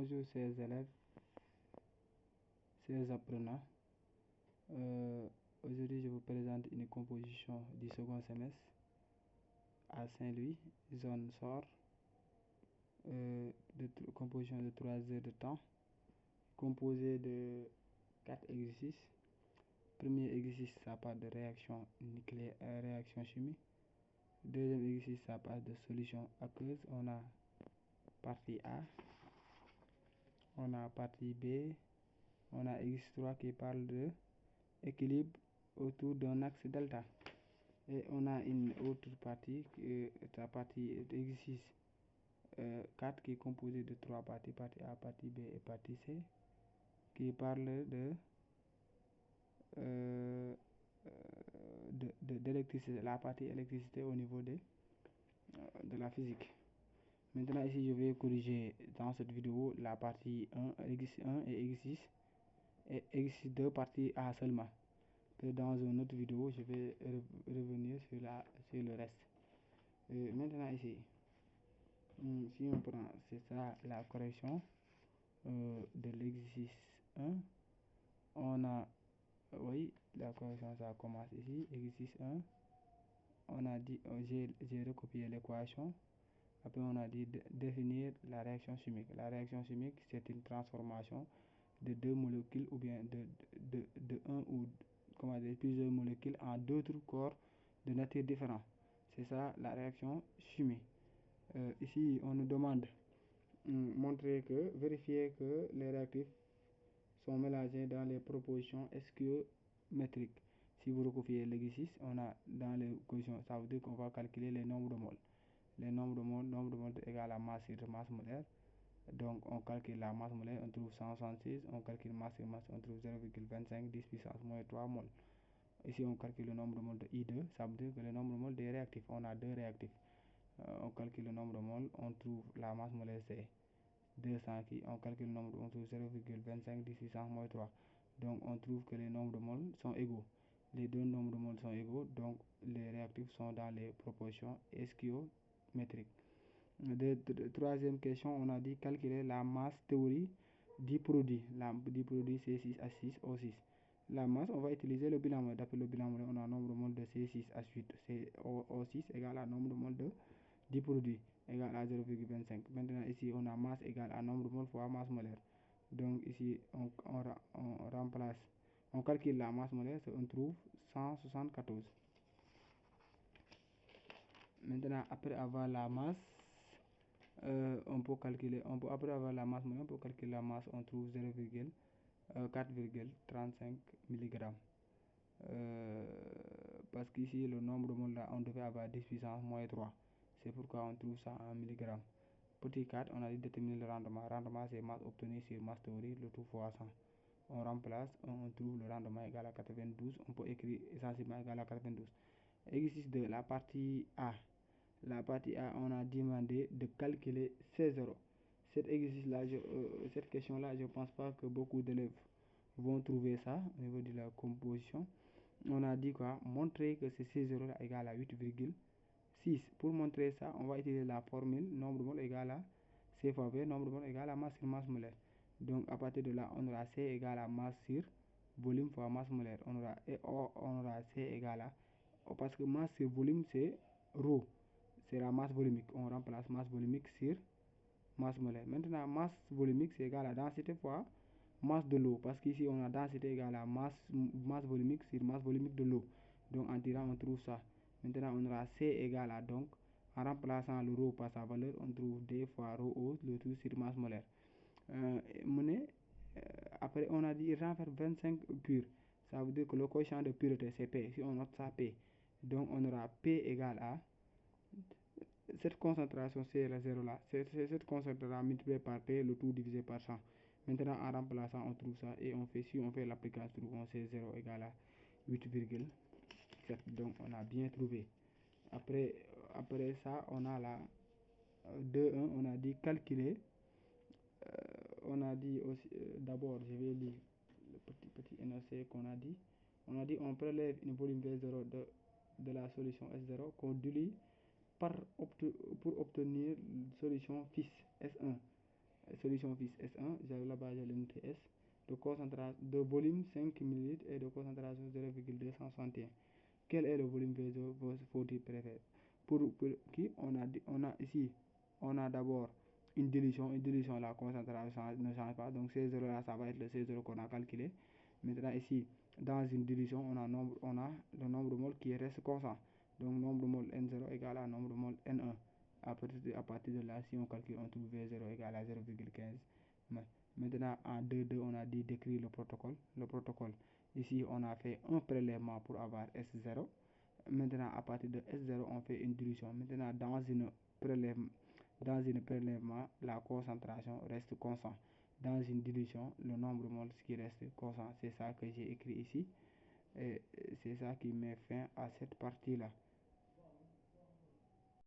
Bonjour chers élèves, chers apprenants. Aujourd'hui je vous présente une composition du second semestre à Saint-Louis, zone SOR, composition de 3 heures de temps, composée de 4 exercices. Premier exercice, ça parle de réaction nucléaire, réaction chimique. Deuxième exercice, ça parle de solution aqueuse. On a partie A, on a partie B, on a exercice 3 qui parle de équilibre autour d'un axe delta. Et on a une autre partie, la partie exercice 4 qui est composée de 3 parties, partie A, partie B et partie C, qui parle d'électricité, la partie électricité au niveau de la physique. Maintenant ici je vais corriger dans cette vidéo la partie 1, exercice 1 et exercice 2 partie A seulement. Et dans une autre vidéo je vais revenir sur le reste. Maintenant ici, si on prend, c'est ça la correction de l'exercice 1. On a, oui, la correction ça commence ici, exercice 1. On a dit, j'ai recopié l'équation. Après on a dit définir la réaction chimique. La réaction chimique c'est une transformation de deux molécules ou bien de un ou comment dire, plusieurs molécules en d'autres corps de nature différente. C'est ça la réaction chimique. Ici on nous demande vérifier que les réactifs sont mélangés dans les propositions stéréométriques. Si vous recopiez l'exercice, on a dans les conditions, ça veut dire qu'on va calculer les nombres de moles. Les nombres de moles est égal à masse sur masse molaire. Donc on calcule la masse molaire, on trouve 166, on calcule masse sur masse, on trouve 0,25 10 puissance moins 3 moles. Ici on calcule le nombre de moles de I2, ça veut dire que le nombre de moles des réactifs, on a deux réactifs. On calcule le nombre de moles, on trouve la masse molaire c'est 200 qui, on calcule le nombre, on trouve 0,25 10 puissance moins 3. Donc on trouve que les nombres de moles sont égaux. Les deux nombres de moles sont égaux, donc les réactifs sont dans les proportions stéréométriques. Troisième question, on a dit calculer la masse théorie du produit. Du produit C6H6O6. La masse, on va utiliser le bilan. D'après le bilan, on a un nombre de moles de C6H8 O6 égale à nombre de moles du produit égale à 0,25. Maintenant ici on a masse égale à nombre de moles fois masse molaire. Donc ici on remplace, on calcule la masse molaire, on trouve 174. Maintenant après avoir la masse, on peut calculer, après avoir la masse molaire, on peut calculer la masse, on trouve 4,35 mg. Parce qu'ici le nombre de moles là, on devait avoir 10 puissance moins 3. C'est pourquoi on trouve ça en milligrammes. Petit 4, on a dit déterminer le rendement. Rendement c'est masse obtenue sur masse théorique, le tout fois 100. On remplace, on trouve le rendement égal à 92. On peut écrire essentiellement égal à 92. Exercice de la partie A. La partie A, on a demandé de calculer C0. Cet exercice-là, cette question-là, je ne pense pas que beaucoup d'élèves vont trouver ça au niveau de la composition. On a dit quoi? Montrer que ce C0 là égal à 8,6. Pour montrer ça, on va utiliser la formule nombre de moles égal à C fois V, nombre de moles égal à masse sur masse molaire. Donc à partir de là, on aura C égal à masse sur volume fois masse molaire. On aura C égal à, parce que masse sur volume c'est ρ, c'est la masse volumique. On remplace masse volumique sur masse molaire. Maintenant, masse volumique c'est égal à densité fois masse de l'eau, parce qu'ici on a densité égale à masse volumique sur masse volumique de l'eau. Donc en tirant on trouve ça. Maintenant on aura C égale à, donc en remplaçant le ρ par sa valeur, on trouve D fois ρO, le tout sur masse molaire. Après on a dit il renferme 25 pur, ça veut dire que le quotient de pureté c'est P. Si on note ça P, donc on aura P égale à cette concentration c'est la 0 là, c'est cette concentration multipliée par P, le tout divisé par 100. Maintenant en remplaçant on trouve ça et on fait, si on fait l'application, on sait 0 égale à 8,7. Donc on a bien trouvé. Après ça on a la 2.1, on a dit calculer, on a dit aussi, d'abord je vais lire le petit énoncé qu'on a dit. On a dit on prélève une volume V0 de la solution S0 qu'on dilue pour obtenir une solution fixe S1. solution vis S1, là-bas j'ai le noté S, de volume 5 ml et de concentration 0,261. Quel est le volume V0 faut-il préférer? Pour qui on a ici, on a d'abord une dilution, la concentration ne change pas, donc C0 là, ça va être le C0 qu'on a calculé. Maintenant ici, dans une dilution, on a le nombre de moles qui reste constant, donc nombre de moles N0 égale à nombre de moles N1. À partir de là, si on calcule, on trouve V0 égale à 0,15. Maintenant, en 2.2, on a dit décrire le protocole. Le protocole, ici, on a fait un prélèvement pour avoir S0. Maintenant, à partir de S0, on fait une dilution. Maintenant, dans une prélèvement, la concentration reste constante. Dans une dilution, le nombre de moles qui reste constant. C'est ça que j'ai écrit ici. Et c'est ça qui met fin à cette partie-là.